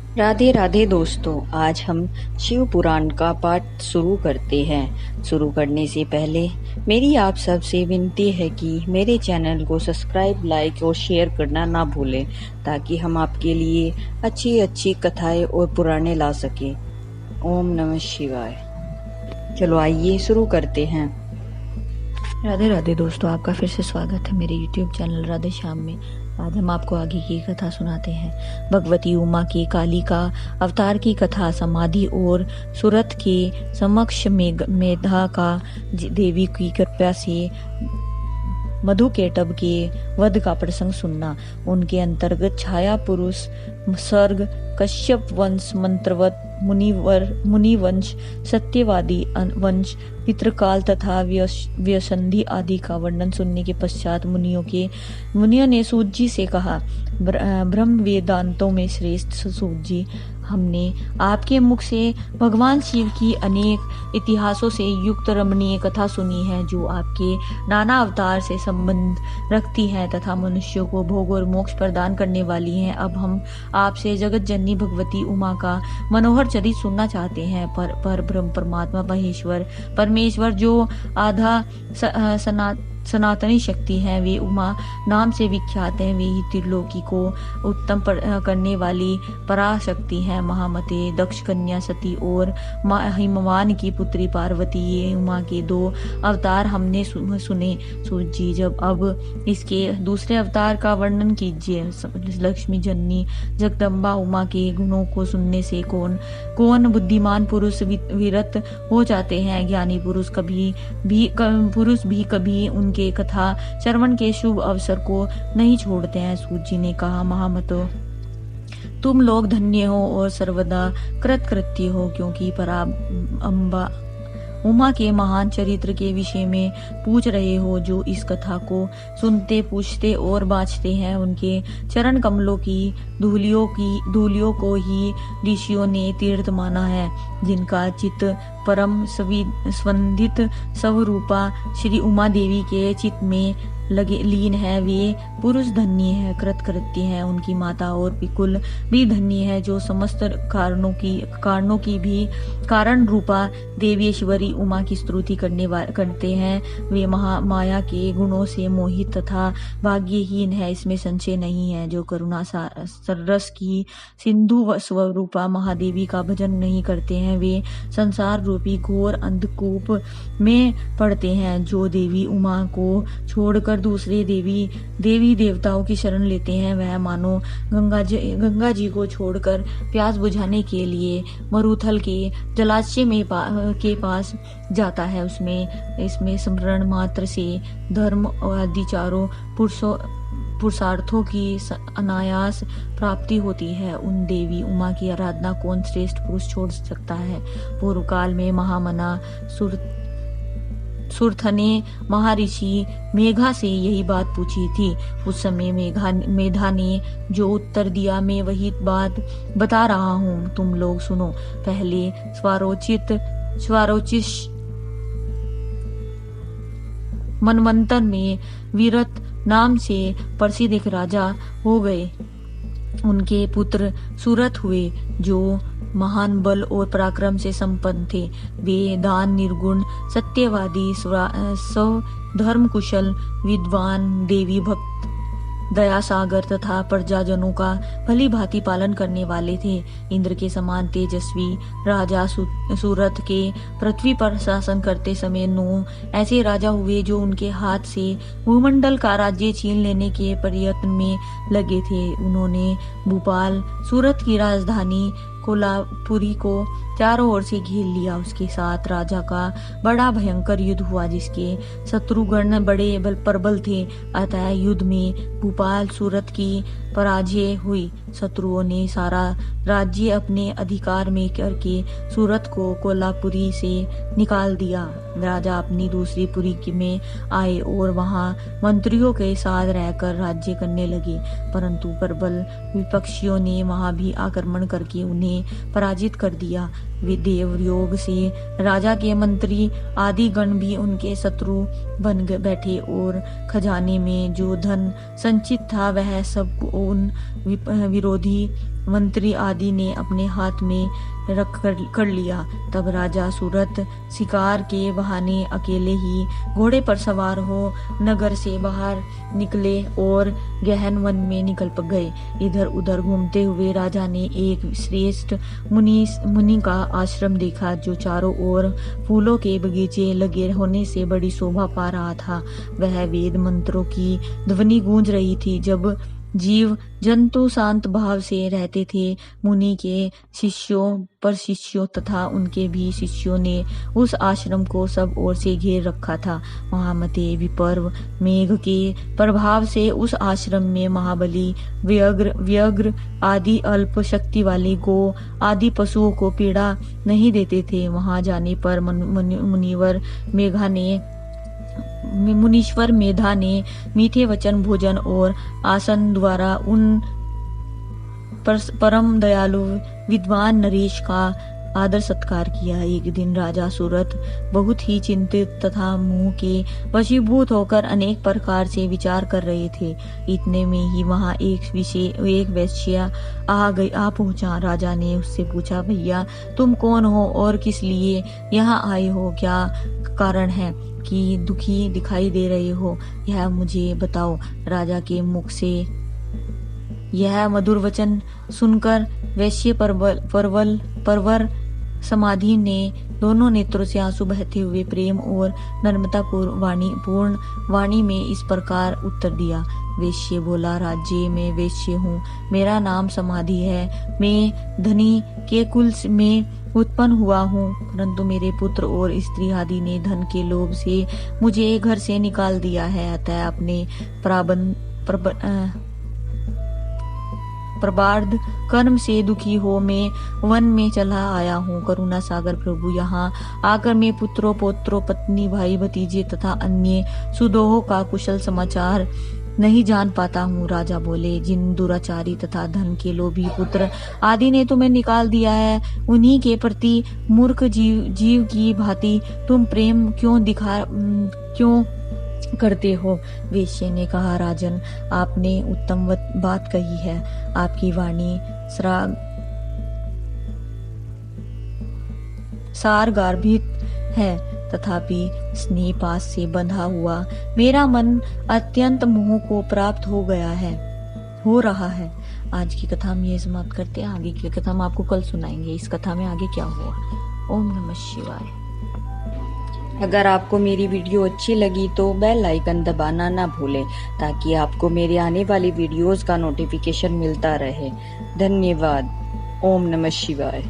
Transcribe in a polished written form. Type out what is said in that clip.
राधे राधे दोस्तों, आज हम शिव पुराण का पाठ शुरू करते हैं। शुरू करने से पहले मेरी आप सबसे विनती है कि मेरे चैनल को सब्सक्राइब, लाइक और शेयर करना ना भूलें, ताकि हम आपके लिए अच्छी अच्छी कथाएं और पुराणे ला सकें। ओम नमः शिवाय। चलो आइए शुरू करते हैं। राधे राधे दोस्तों, आपका फिर से स्वागत है मेरे YouTube चैनल राधे श्याम में। आज हम आपको आगे की कथा सुनाते हैं। भगवती उमा के काली का अवतार की कथा। समाधि और सूरत के समक्ष मेधा का देवी की कृपा से मधु केटभ के वध का प्रसंग सुनना। उनके अंतर्गत छाया पुरुष, सर्ग, कश्यप वंश, मंत्रवत मुनिवंश, सत्यवादी वंश, पितृकाल तथा व्यसंधि आदि का वर्णन सुनने के पश्चात मुनियों ने सूत जी से कहा, ब्रह्म वेदांतों में श्रेष्ठ सूत जी, हमने आपके मुख से भगवान शिव की अनेक इतिहासों से युक्त रमणीय कथा सुनी है, जो आपके नाना अवतार से संबंध रखती है तथा मनुष्यों को भोग और मोक्ष प्रदान करने वाली हैं। अब हम आपसे जगत जननी भगवती उमा का मनोहर चरित सुनना चाहते हैं। पर ब्रह्म परमात्मा परमेश्वर जो आधा सनातनी शक्ति है, वे उमा नाम से विख्यात हैं। वे ही त्रिलोकी को उत्तम करने वाली पराशक्ति हैं। महामते, दक्ष कन्या सती और हिमवान की पुत्री पार्वती, ये उमा के दो अवतार हमने सुने। सूत जी, जब अब इसके दूसरे अवतार का वर्णन कीजिए। लक्ष्मी जननी जगदम्बा उमा के गुणों को सुनने से कौन बुद्धिमान पुरुष विरत हो जाते हैं। ज्ञानी पुरुष भी कभी उनके कथा श्रवण के शुभ अवसर को नहीं छोड़ते हैं। सूत जी ने कहा, महामतो, तुम लोग धन्य हो और सर्वदा कृतकृत्य हो, क्योंकि अम्बा उमा के महान चरित्र के विषय में पूछ रहे हो। जो इस कथा को सुनते, पूछते और बाँचते हैं, उनके चरण कमलों की धूलियों को ही ऋषियों ने तीर्थ माना है। जिनका चित्त परम स्वंदित स्वरूपा श्री उमा देवी के चित्त में लीन है, वे पुरुष धन्य है, कृतकृत्य है। उनकी माता और पिकुल भी धन्य है, जो समस्त कारणों की भी कारण रूपा देवेश्वरी उमा की स्तुति करते हैं। वे माया के गुणों से मोहित तथा भाग्यहीन है, इसमें संशय नहीं है। जो करुणा सररस की सिंधु स्वरूपा महादेवी का भजन नहीं करते हैं, वे संसार रूपी घोर अंधकूप में पड़ते हैं। जो देवी उमा को छोड़कर दूसरे देवी देवताओं की शरण लेते हैं, वह मानो गंगा जी को छोड़कर प्यास बुझाने के लिए मरुथल के जलाशय के पास जाता है। इसमें स्मरण मात्र से धर्म आदि चारों पुरुषार्थों की अनायास प्राप्ति होती है। उन देवी उमा की आराधना कौन श्रेष्ठ पुरुष छोड़ सकता है। पूर्व काल में महामना सुरथने महर्षि मेघा से यही बात पूछी थी। उस समय मेधा ने जो उत्तर दिया, मैं वही बात बता रहा हूँ, तुम लोग सुनो। पहले स्वारोचिष मनवंतर में वीरत नाम से प्रसिद्ध एक राजा हो गए। उनके पुत्र सूरत हुए, जो महान बल और पराक्रम से संपन्न थे। वे दान, निर्गुण, सत्यवादी, धर्म कुशल, विद्वान, देवी भक्त, दया सागर तथा प्रजाजनों का भली भांति पालन करने वाले थे। इंद्र के समान तेजस्वी राजा सूरत के पृथ्वी पर शासन करते समय 9 ऐसे राजा हुए, जो उनके हाथ से भूमंडल का राज्य छीन लेने के प्रयत्न में लगे थे। उन्होंने भोपाल, सूरत की राजधानी कोल्हापुरी को चारों ओर से घेर लिया। उसके साथ राजा का बड़ा भयंकर युद्ध हुआ, जिसके शत्रुगण बड़े प्रबल थे। अतः युद्ध में भोपाल सूरत की पराजय हुई। शत्रुओं ने सारा राज्य अपने अधिकार में करके सूरत को कोल्हापुरी से निकाल दिया। राजा अपनी दूसरी पुरी में आए और वहां मंत्रियों के साथ रहकर राज्य करने लगे, परंतु प्रबल विपक्षियों ने वहां भी आक्रमण करके उन्हें पराजित कर दिया। देव योग से राजा के मंत्री आदि गण भी उनके शत्रु बन बैठे और खजाने में जो धन संचित था, वह सब उन विरोधी मंत्री आदि ने अपने हाथ में रख कर लिया। तब राजा सूरत शिकार के बहाने अकेले ही घोड़े पर सवार हो नगर से बाहर निकले और गहन वन में निकल गए। इधर उधर घूमते हुए राजा ने एक श्रेष्ठ मुनि का आश्रम देखा, जो चारों ओर फूलों के बगीचे लगे होने से बड़ी शोभा पा रहा था। वह वेद मंत्रों की ध्वनि गूंज रही थी। जब जीव जंतु शांत भाव से रहते थे, मुनि के शिष्यों तथा उनके भी शिष्यों ने उस आश्रम को सब ओर से घेर रखा था। महामते विपर्व मेघ के प्रभाव से उस आश्रम में महाबली व्यग्र आदि अल्प शक्ति वाले गो आदि पशुओं को पीड़ा नहीं देते थे। वहां जाने पर मुनीश्वर मेधा ने मीठे वचन, भोजन और आसन द्वारा उन परम दयालु विद्वान नरेश का आदर सत्कार किया। एक दिन राजा सूरत बहुत ही चिंतित तथा मुंह के वशीभूत होकर अनेक प्रकार से विचार कर रहे थे। इतने में ही वहां एक वैश्य आ पहुंचा। राजा ने उससे पूछा, भैया तुम कौन हो और किस लिए यहाँ आए हो? क्या कारण है कि दुखी दिखाई दे रहे हो? यह मुझे बताओ। राजा के मुख से यह मधुर वचन सुनकर वैश्य परवर समाधि ने दोनों नेत्रों से आंसू बहते हुए प्रेम और नम्रता पूर्ण वाणी में इस प्रकार उत्तर दिया। वैश्य बोला, राज्य में वैश्य हूँ, मेरा नाम समाधि है। मैं धनी के कुल में उत्पन्न हुआ हूँ, परंतु मेरे पुत्र और स्त्री आदि ने धन के लोभ से मुझे घर से निकाल दिया है। अतः अपने प्रबार्ध कर्म से दुखी हो मैं वन में चला आया हूँ। करुणा सागर प्रभु, यहाँ आकर मैं पुत्रों पौत्रों पत्नी भाई भतीजे तथा अन्य सुदोहों का कुशल समाचार नहीं जान पाता हूँ। राजा बोले, जिन दुराचारी तथा धन के लोभी पुत्र आदि ने तुम्हें निकाल दिया है, उन्हीं के प्रति मूर्ख जीव की भांति तुम प्रेम क्यों करते हो? वैश्य ने कहा, राजन, आपने उत्तम बात कही है। आपकी वाणी सार गार्भित है, तथापि स्नेह पास से बंधा हुआ मेरा मन अत्यंत मोह को प्राप्त हो रहा है। आज की कथा हम ये समाप्त करते हैं। आगे की कथा हम आपको कल सुनाएंगे। इस कथा में आगे क्या हुआ। ओम नमः शिवाय। अगर आपको मेरी वीडियो अच्छी लगी तो बेल आइकन दबाना ना भूलें, ताकि आपको मेरे आने वाली वीडियोस का नोटिफिकेशन मिलता रहे। धन्यवाद। ओम नमः शिवाय।